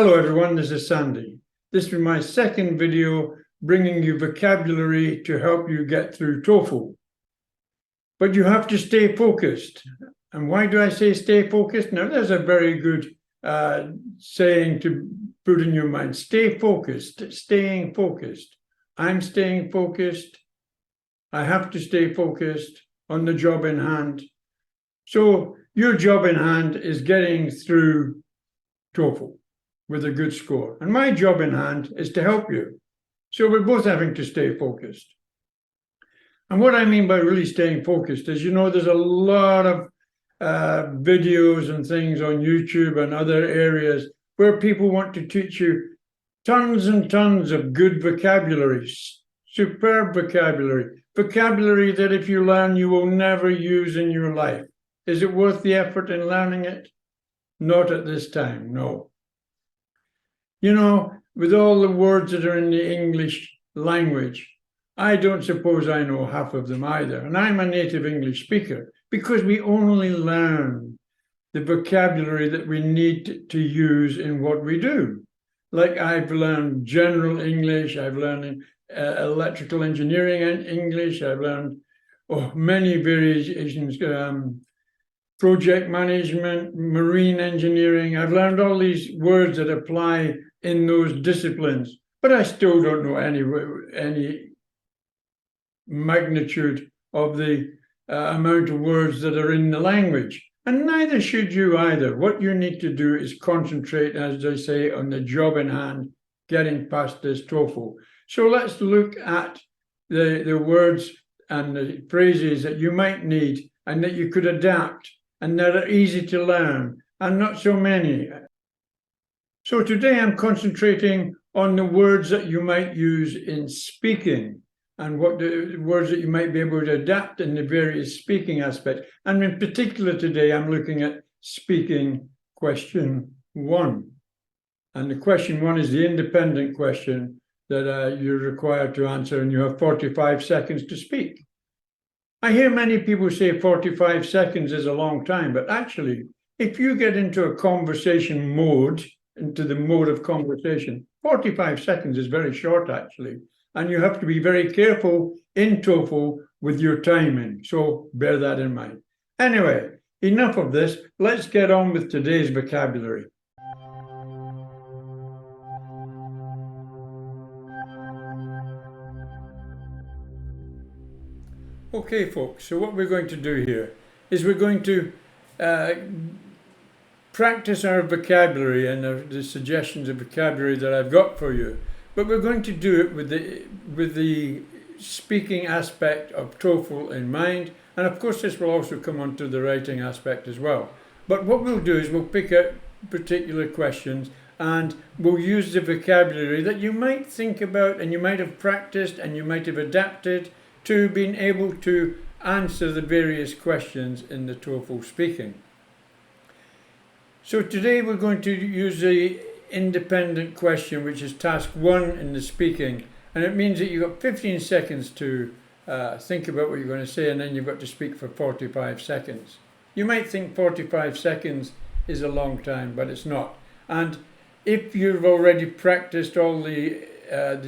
Hello everyone, this is Sandy. This is my second video bringing you vocabulary to help you get through TOEFL. But you have to stay focused. And why do I say stay focused? Now there's a very good saying to put in your mind. Stay focused, staying focused. I'm staying focused. I have to stay focused on the job in hand. So your job in hand is getting through TOEFL with a good score. And my job in hand is to help you. So we're both having to stay focused. And what I mean by really staying focused is, there's a lot of videos and things on YouTube and other areas where people want to teach you tons and tons of good vocabulary, superb vocabulary, vocabulary that if you learn, you will never use in your life. Is it worth the effort in learning it? Not at this time, no. With all the words that are in the English language, I don't suppose I know half of them either. And I'm a native English speaker because we only learn the vocabulary that we need to use in what we do. Like I've learned general English, I've learned electrical engineering and English, I've learned many variations, project management, marine engineering. I've learned all these words that apply in those disciplines, but I still don't know any magnitude of the amount of words that are in the language. And neither should you either. What you need to do is concentrate, as I say, on the job in hand, getting past this TOEFL. So let's look at the words and the phrases that you might need and that you could adapt and that are easy to learn and not so many. So today I'm concentrating on the words that you might use in speaking and what the words that you might be able to adapt in the various speaking aspects. And in particular today, I'm looking at speaking question 1. And the question 1 is the independent question that you're required to answer, and you have 45 seconds to speak. I hear many people say 45 seconds is a long time, but actually, if you get into a conversation mode, into the mode of conversation, 45 seconds is very short, actually. And you have to be very careful in TOEFL with your timing. So bear that in mind. Anyway, enough of this. Let's get on with today's vocabulary. Okay, folks, so what we're going to do here is we're going to practice our vocabulary and the suggestions of vocabulary that I've got for you. But we're going to do it with the speaking aspect of TOEFL in mind. And of course, this will also come onto the writing aspect as well. But what we'll do is we'll pick out particular questions and we'll use the vocabulary that you might think about and you might have practiced and you might have adapted to being able to answer the various questions in the TOEFL speaking. So today we're going to use the independent question, which is task 1 in the speaking, and it means that you've got 15 seconds to think about what you're going to say, and then you've got to speak for 45 seconds. You might think 45 seconds is a long time, but it's not. And if you've already practiced all the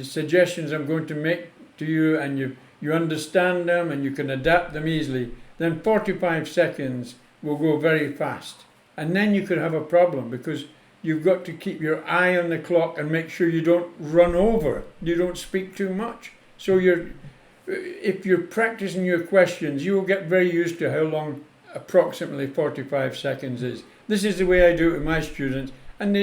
suggestions I'm going to make to you, and you understand them and you can adapt them easily, then 45 seconds will go very fast. And then you could have a problem because you've got to keep your eye on the clock and make sure you don't run over, you don't speak too much. So if you're practicing your questions, you will get very used to how long approximately 45 seconds is. This is the way I do it with my students. And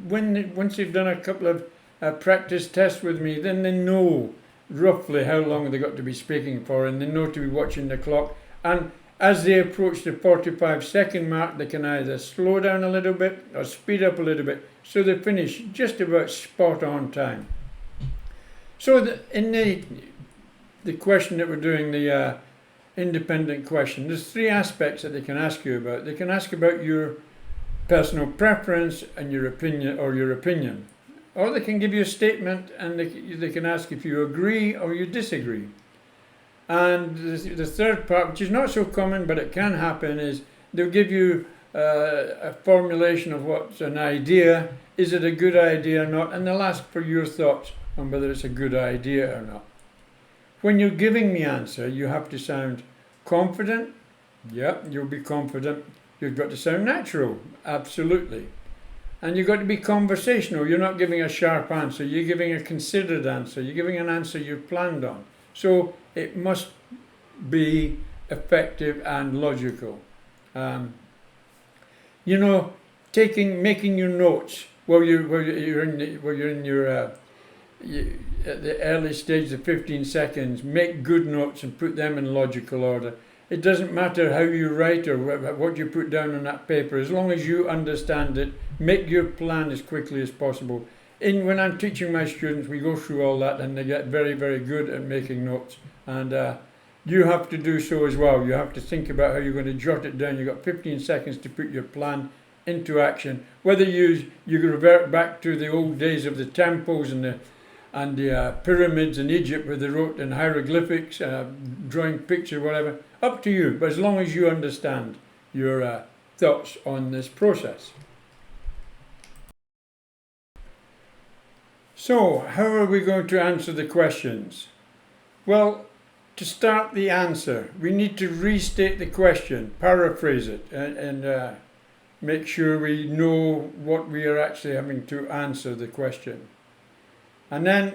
once they've done a couple of practice tests with me, then they know roughly how long they got to be speaking for, and they know to be watching the clock. And as they approach the 45-second mark, they can either slow down a little bit or speed up a little bit, so they finish just about spot on time. So in the question that we're doing, the independent question, there's 3 aspects that they can ask you about. They can ask about your personal preference and your opinion, or they can give you a statement and they can ask if you agree or you disagree. And the third part, which is not so common but it can happen, is they'll give you a formulation of what's an idea. Is it a good idea or not? And they'll ask for your thoughts on whether it's a good idea or not. When you're giving the answer, you have to sound confident. Yeah, you'll be confident. You've got to sound natural. Absolutely. And you've got to be conversational. You're not giving a sharp answer. You're giving a considered answer. You're giving an answer you've planned on. So it must be effective and logical. Making your notes while you're in your at the early stage of 15 seconds. Make good notes and put them in logical order. It doesn't matter how you write or what you put down on that paper, as long as you understand it. Make your plan as quickly as possible. When I'm teaching my students, we go through all that, and they get very, very good at making notes. And you have to do so as well. You have to think about how you're going to jot it down. You've got 15 seconds to put your plan into action. Whether you revert back to the old days of the temples and the pyramids in Egypt where they wrote in hieroglyphics, drawing picture, whatever, up to you. But as long as you understand your thoughts on this process. So, how are we going to answer the questions? Well, to start the answer, we need to restate the question, paraphrase it, and make sure we know what we are actually having to answer the question. And then,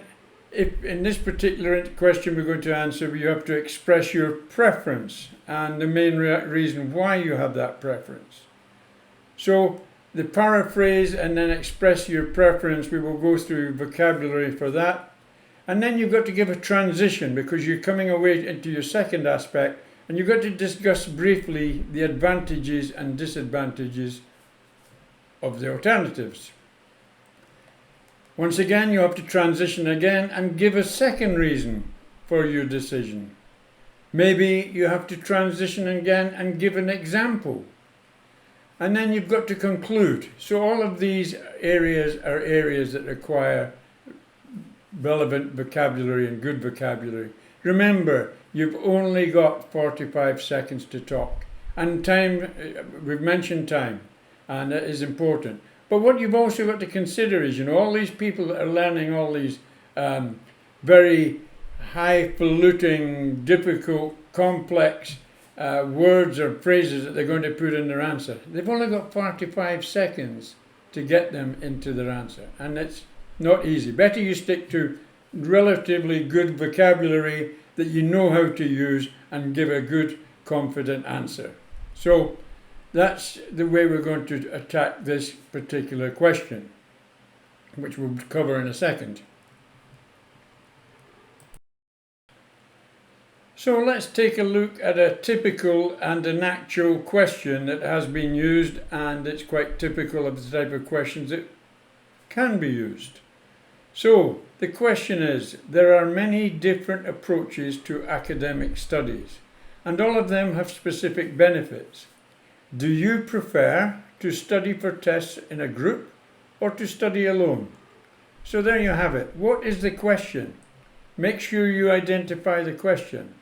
if in this particular question we're going to answer, you have to express your preference and the main reason why you have that preference. So, the paraphrase and then express your preference, we will go through vocabulary for that. And then you've got to give a transition because you're coming away into your second aspect, and you've got to discuss briefly the advantages and disadvantages of the alternatives. Once again, you have to transition again and give a second reason for your decision. Maybe you have to transition again and give an example. And then you've got to conclude. So all of these areas are areas that require relevant vocabulary and good vocabulary. Remember, you've only got 45 seconds to talk. And time, we've mentioned time, and that is important. But what you've also got to consider is, all these people that are learning all these very highfalutin, difficult, complex words or phrases that they're going to put in their answer. They've only got 45 seconds to get them into their answer, and it's not easy. Better you stick to relatively good vocabulary that you know how to use and give a good, confident answer. So that's the way we're going to attack this particular question, which we'll cover in a second. So let's take a look at a typical and an actual question that has been used, and it's quite typical of the type of questions that can be used. So the question is, there are many different approaches to academic studies, and all of them have specific benefits. Do you prefer to study for tests in a group or to study alone? So there you have it. What is the question? Make sure you identify the question.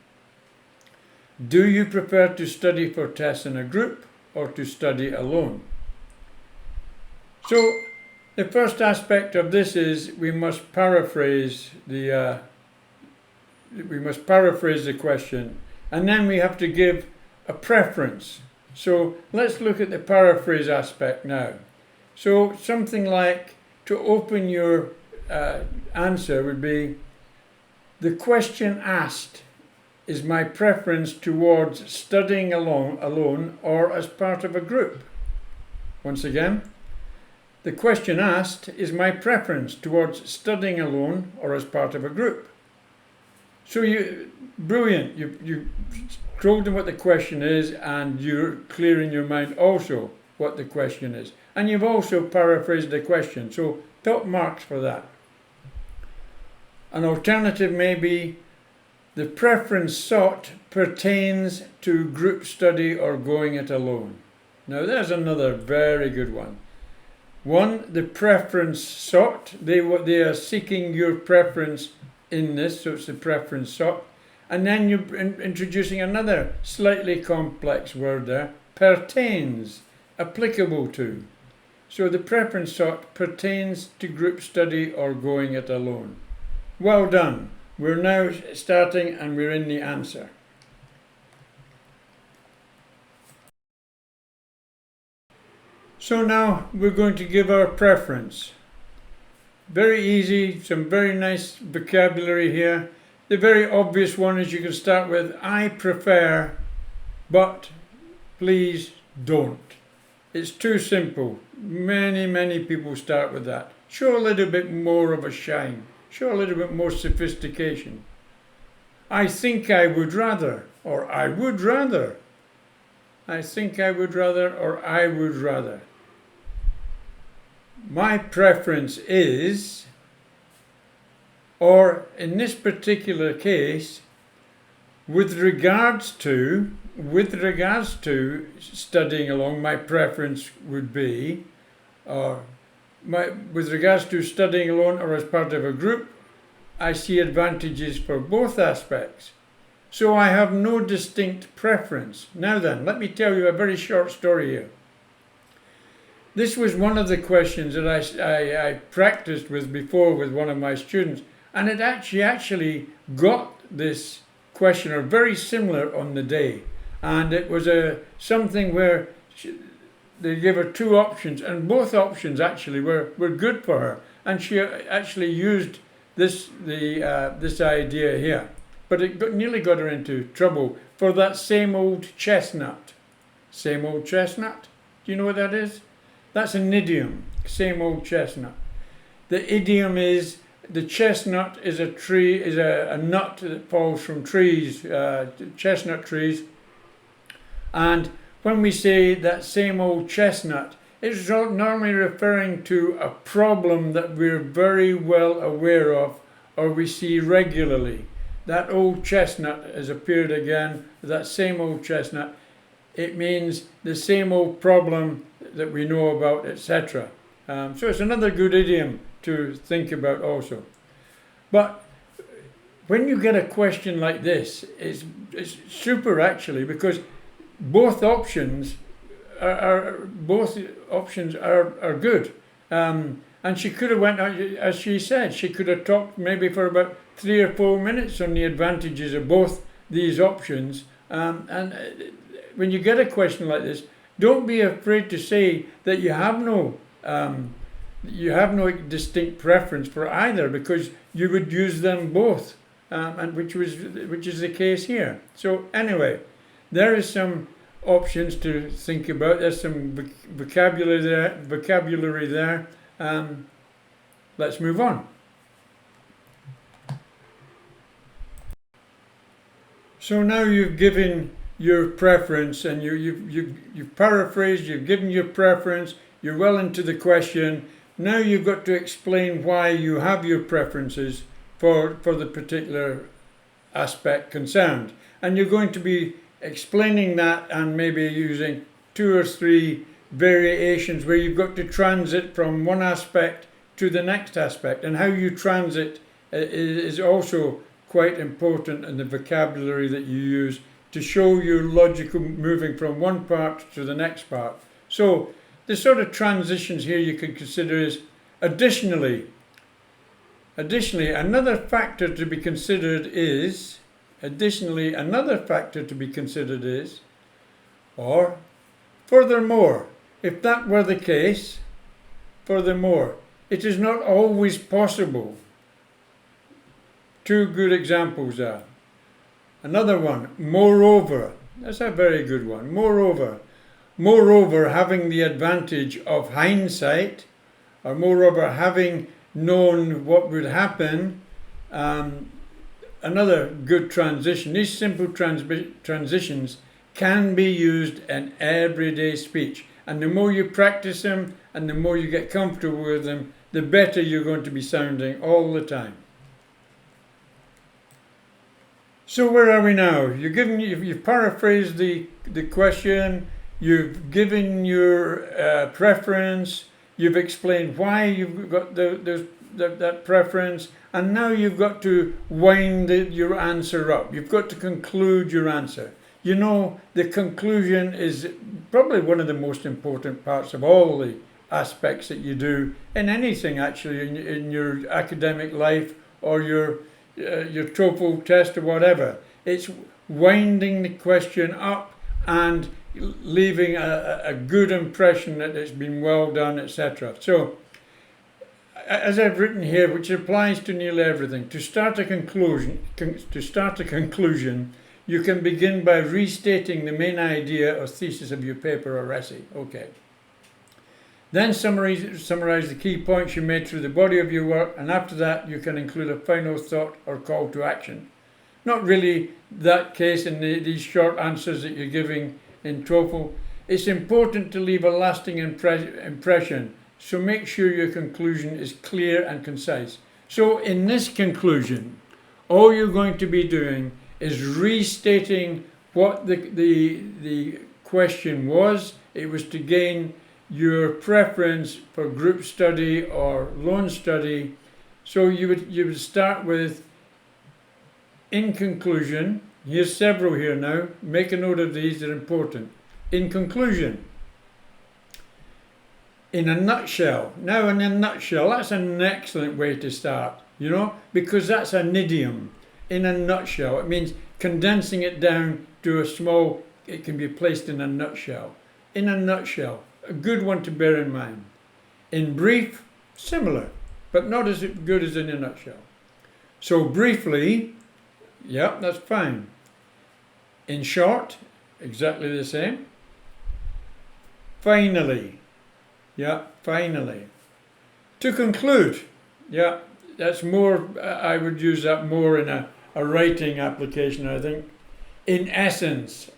Do you prefer to study for tests in a group or to study alone? So the first aspect of this is we must paraphrase the question, and then we have to give a preference. So let's look at the paraphrase aspect now. So something like, to open your answer would be, the question asked, is my preference towards studying alone or as part of a group? Once again, the question asked is my preference towards studying alone or as part of a group. So brilliant, you told them what the question is, and you're clear in your mind also what the question is. And you've also paraphrased the question, so top marks for that. An alternative may be, the preference sought pertains to group study or going it alone. Now there's another very good one. One, the preference sought, they are seeking your preference in this, so it's the preference sought. And then you're introducing another slightly complex word there, pertains. applicable to. So the preference sought pertains to group study or going it alone. Well done. We're now starting and we're in the answer. So now we're going to give our preference. Very easy, some very nice vocabulary here. The very obvious one is you can start with I prefer, but please don't. It's too simple. Many people start with that. Show a little bit more of a shine. Show a little bit more sophistication. I think I would rather, or I would rather. I think I would rather, or I would rather. My preference is, or in this particular case, with regards to studying along, my preference would be, with regards to studying alone or as part of a group, I see advantages for both aspects. So I have no distinct preference. Now then, let me tell you a very short story here. This was one of the questions that I practiced with before with one of my students, and it actually got this question, or very similar, on the day. And it was something where they gave her two options, and both options actually were good for her. And she actually used this idea here. But it nearly got her into trouble for that same old chestnut. Same old chestnut? Do you know what that is? That's an idiom. Same old chestnut. The idiom is the chestnut is a nut that falls from trees, chestnut trees. And when we say that same old chestnut, it's normally referring to a problem that we're very well aware of or we see regularly. That old chestnut has appeared again, that same old chestnut. It means the same old problem that we know about, etc. So it's another good idiom to think about also. But when you get a question like this, it's super actually, because both options are good. And she could have went, as she said, she could have talked maybe for about 3 or 4 minutes on the advantages of both these options. And when you get a question like this, don't be afraid to say that you have no distinct preference for either, because you would use them both, and which is the case here. So anyway, there is some options to think about. There's some vocabulary there. Let's move on. So now you've given your preference, and you've paraphrased, you've given your preference, you're well into the question. Now you've got to explain why you have your preferences for the particular aspect concerned. And you're going to be explaining that and maybe using 2 or 3 variations where you've got to transit from one aspect to the next aspect. And how you transit is also quite important in the vocabulary that you use to show your logical moving from one part to the next part. So the sort of transitions here you can consider is additionally, another factor to be considered is, or furthermore, if that were the case, furthermore, it is not always possible. 2 good examples are. Another one, moreover. That's a very good one. Moreover, having the advantage of hindsight, or moreover, having known what would happen. Another good transition. These simple transitions can be used in everyday speech. And the more you practice them and the more you get comfortable with them, the better you're going to be sounding all the time. So where are we now? You've paraphrased the question, you've given your preference, you've explained why you've got that preference, and now you've got to wind your answer up. You've got to conclude your answer. You know, the conclusion is probably one of the most important parts of all the aspects that you do in anything, actually, in your academic life or your TOEFL test or whatever. It's winding the question up and leaving a good impression that it's been well done, etc. So, as I've written here, which applies to nearly everything, to start a conclusion, you can begin by restating the main idea or thesis of your paper or essay. Okay. Then summarize the key points you made through the body of your work, and after that you can include a final thought or call to action. Not really that case in these short answers that you're giving in TOEFL. It's important to leave a lasting impression, so make sure your conclusion is clear and concise. So in this conclusion, all you're going to be doing is restating what the question was. It was to gain your preference for group study or lone study. So you would start with, in conclusion, here's several here now, make a note of these, they're important. In conclusion, in a nutshell. Now, in a nutshell, that's an excellent way to start, you know, because that's an idiom. In a nutshell, it means condensing it down to a small, it can be placed in a nutshell. In a nutshell, a good one to bear in mind. In brief, similar, but not as good as in a nutshell. So briefly, yeah, that's fine. In short, exactly the same. Finally, yeah, finally. To conclude, yeah, that's more, I would use that more in a writing application, I think. In essence,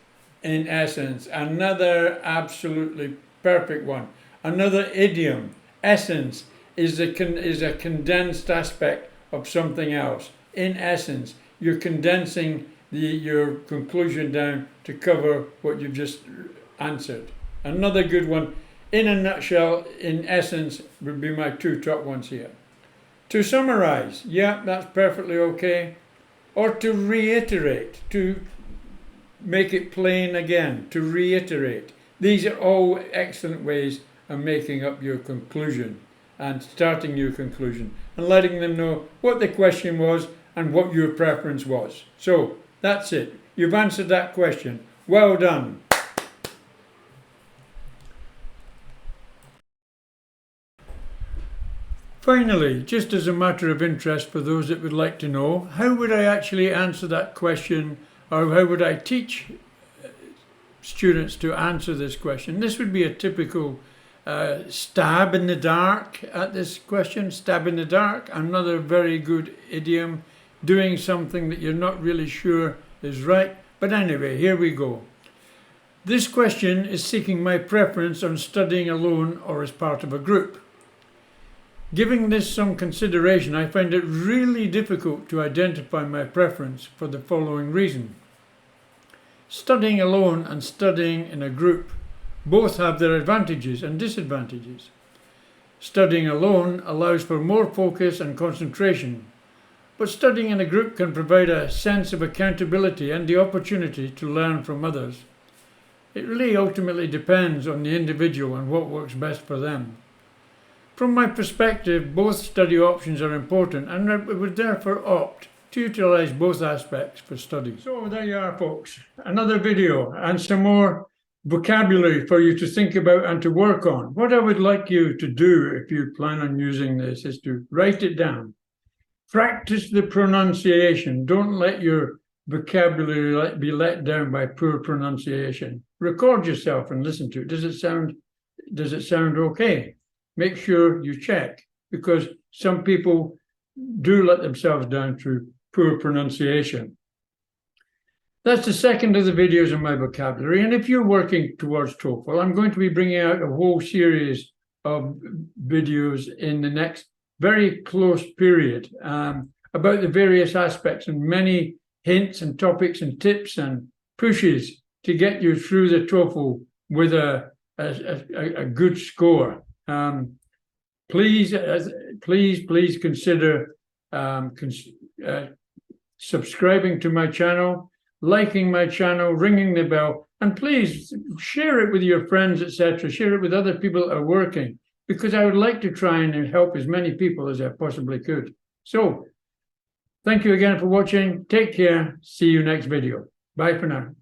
another absolutely perfect one. Another idiom. Essence is a condensed aspect of something else. In essence, you're condensing your conclusion down to cover what you've just answered. Another good one. In a nutshell, in essence, would be my two top ones here. To summarize, yeah, that's perfectly okay. Or to reiterate, to make it plain again, to reiterate. These are all excellent ways of making up your conclusion and starting your conclusion and letting them know what the question was and what your preference was. So that's it. You've answered that question. Well done. Finally, just as a matter of interest for those that would like to know, how would I actually answer that question, or how would I teach students to answer this question? This would be a typical stab in the dark at this question. Stab in the dark, another very good idiom, doing something that you're not really sure is right. But anyway, here we go. This question is seeking my preference on studying alone or as part of a group. Giving this some consideration, I find it really difficult to identify my preference for the following reason. Studying alone and studying in a group both have their advantages and disadvantages. Studying alone allows for more focus and concentration, but studying in a group can provide a sense of accountability and the opportunity to learn from others. It really ultimately depends on the individual and what works best for them. From my perspective, both study options are important, and I would therefore opt to utilise both aspects for study. So there you are, folks. Another video and some more vocabulary for you to think about and to work on. What I would like you to do if you plan on using this is to write it down. Practice the pronunciation. Don't let your vocabulary be let down by poor pronunciation. Record yourself and listen to it. Does it sound okay? Make sure you check, because some people do let themselves down through poor pronunciation. That's the second of the videos on my vocabulary. And if you're working towards TOEFL, I'm going to be bringing out a whole series of videos in the next very close period about the various aspects and many hints and topics and tips and pushes to get you through the TOEFL with a good score. Please consider subscribing to my channel. liking my channel, ringing the bell, and please share it with your friends, etc. Share it with other people that are working, because I would like to try and help as many people as I possibly could. So, thank you again for watching. Take care. See you next video. Bye for now.